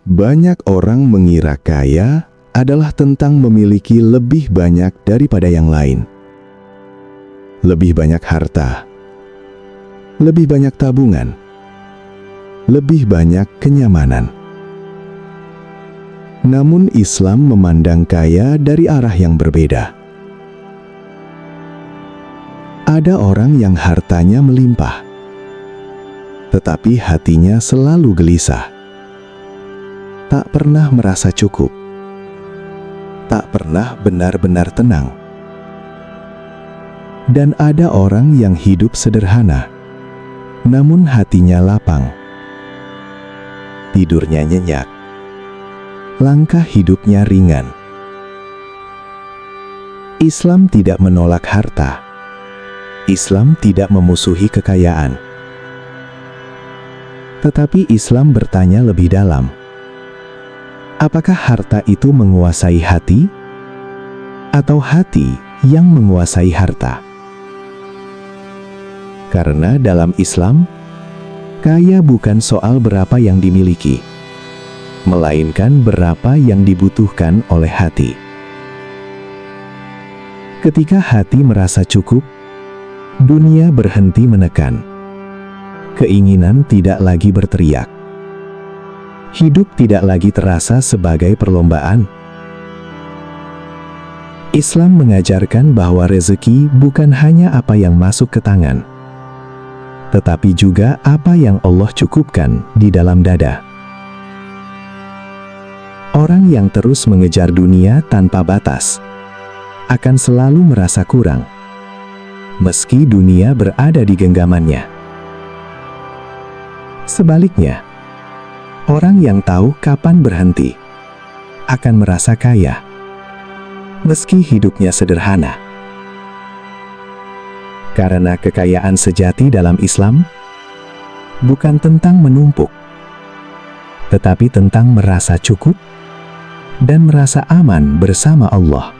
Banyak orang mengira kaya adalah tentang memiliki lebih banyak daripada yang lain. Lebih banyak harta, lebih banyak tabungan, lebih banyak kenyamanan. Namun Islam memandang kaya dari arah yang berbeda. Ada orang yang hartanya melimpah, tetapi hatinya selalu gelisah. Tak pernah merasa cukup, tak pernah benar-benar tenang. Dan ada orang yang hidup sederhana, namun hatinya lapang. Tidurnya nyenyak, langkah hidupnya ringan. Islam tidak menolak harta. Islam tidak memusuhi kekayaan. Tetapi Islam bertanya lebih dalam. Apakah harta itu menguasai hati? Atau hati yang menguasai harta? Karena dalam Islam, kaya bukan soal berapa yang dimiliki, melainkan berapa yang dibutuhkan oleh hati. Ketika hati merasa cukup, dunia berhenti menekan. Keinginan tidak lagi berteriak. Hidup tidak lagi terasa sebagai perlombaan. Islam mengajarkan bahwa rezeki bukan hanya apa yang masuk ke tangan, tetapi juga apa yang Allah cukupkan di dalam dada. Orang yang terus mengejar dunia tanpa batas akan selalu merasa kurang, meski dunia berada di genggamannya. Sebaliknya, orang yang tahu kapan berhenti akan merasa kaya, meski hidupnya sederhana. Karena kekayaan sejati dalam Islam bukan tentang menumpuk, tetapi tentang merasa cukup dan merasa aman bersama Allah.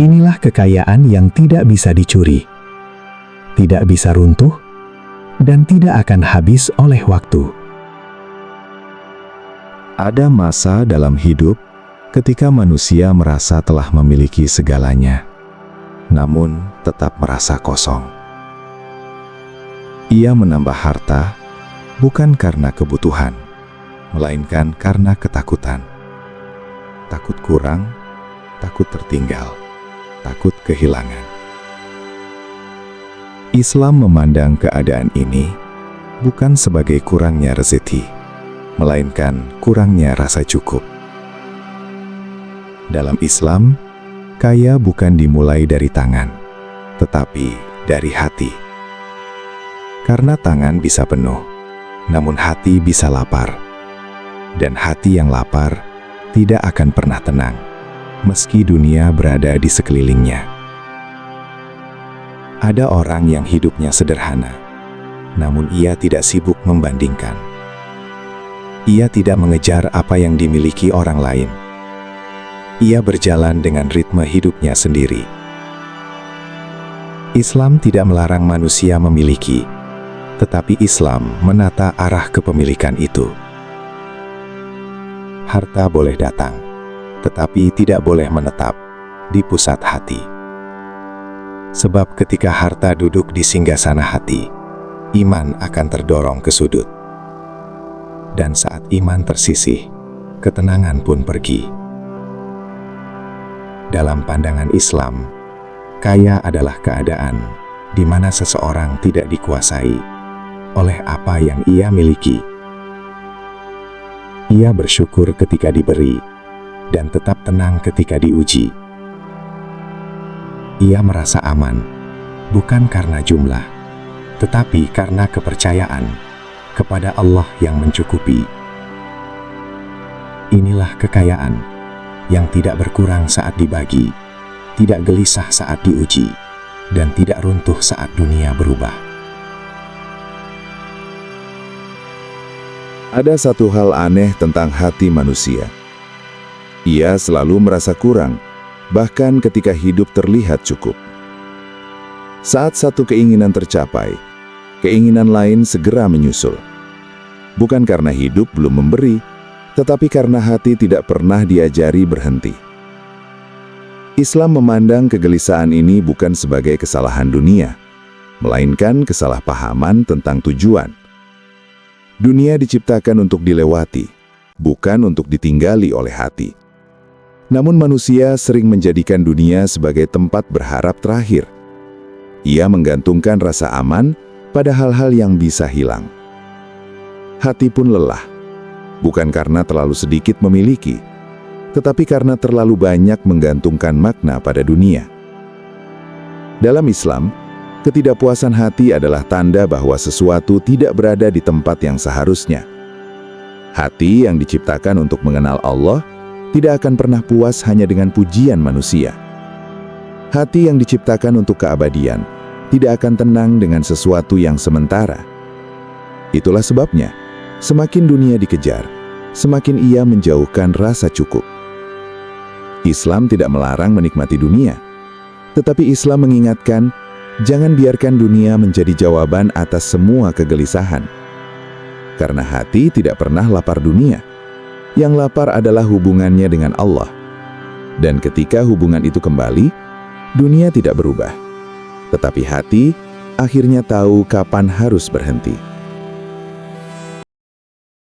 Inilah kekayaan yang tidak bisa dicuri, tidak bisa runtuh, dan tidak akan habis oleh waktu. Ada masa dalam hidup ketika manusia merasa telah memiliki segalanya, namun tetap merasa kosong. Ia menambah harta bukan karena kebutuhan, melainkan karena ketakutan. Takut kurang, takut tertinggal, takut kehilangan. Islam memandang keadaan ini bukan sebagai kurangnya rezeki, melainkan kurangnya rasa cukup. Dalam Islam, kaya bukan dimulai dari tangan, tetapi dari hati. Karena tangan bisa penuh, namun hati bisa lapar. Dan hati yang lapar tidak akan pernah tenang, meski dunia berada di sekelilingnya. Ada orang yang hidupnya sederhana, namun ia tidak sibuk membandingkan. Ia tidak mengejar apa yang dimiliki orang lain. Ia berjalan dengan ritme hidupnya sendiri. Islam tidak melarang manusia memiliki, tetapi Islam menata arah kepemilikan itu. Harta boleh datang, tetapi tidak boleh menetap di pusat hati. Sebab ketika harta duduk di singgasana hati, iman akan terdorong ke sudut. Dan saat iman tersisih, ketenangan pun pergi. Dalam pandangan Islam, kaya adalah keadaan di mana seseorang tidak dikuasai oleh apa yang ia miliki. Ia bersyukur ketika diberi dan tetap tenang ketika diuji. Ia merasa aman, bukan karena jumlah, tetapi karena kepercayaan kepada Allah yang mencukupi. Inilah kekayaan yang tidak berkurang saat dibagi, tidak gelisah saat diuji, dan tidak runtuh saat dunia berubah. Ada satu hal aneh tentang hati manusia. Ia selalu merasa kurang, bahkan ketika hidup terlihat cukup. Saat satu keinginan tercapai, keinginan lain segera menyusul. bukan karena hidup belum memberi, tetapi karena hati tidak pernah diajari berhenti. Islam memandang kegelisahan ini bukan sebagai kesalahan dunia, melainkan kesalahpahaman tentang tujuan. Dunia diciptakan untuk dilewati, bukan untuk ditinggali oleh hati. Namun manusia sering menjadikan dunia sebagai tempat berharap terakhir. Ia menggantungkan rasa aman pada hal-hal yang bisa hilang. Hati pun lelah, bukan karena terlalu sedikit memiliki, tetapi karena terlalu banyak menggantungkan makna pada dunia. Dalam Islam, ketidakpuasan hati adalah tanda bahwa sesuatu tidak berada di tempat yang seharusnya. Hati yang diciptakan untuk mengenal Allah tidak akan pernah puas hanya dengan pujian manusia. Hati yang diciptakan untuk keabadian tidak akan tenang dengan sesuatu yang sementara. Itulah sebabnya, semakin dunia dikejar, semakin ia menjauhkan rasa cukup. Islam tidak melarang menikmati dunia, tetapi Islam mengingatkan, jangan biarkan dunia menjadi jawaban atas semua kegelisahan. Karena hati tidak pernah lapar dunia. Yang lapar adalah hubungannya dengan Allah. Dan ketika hubungan itu kembali, dunia tidak berubah. Tetapi hati akhirnya tahu kapan harus berhenti.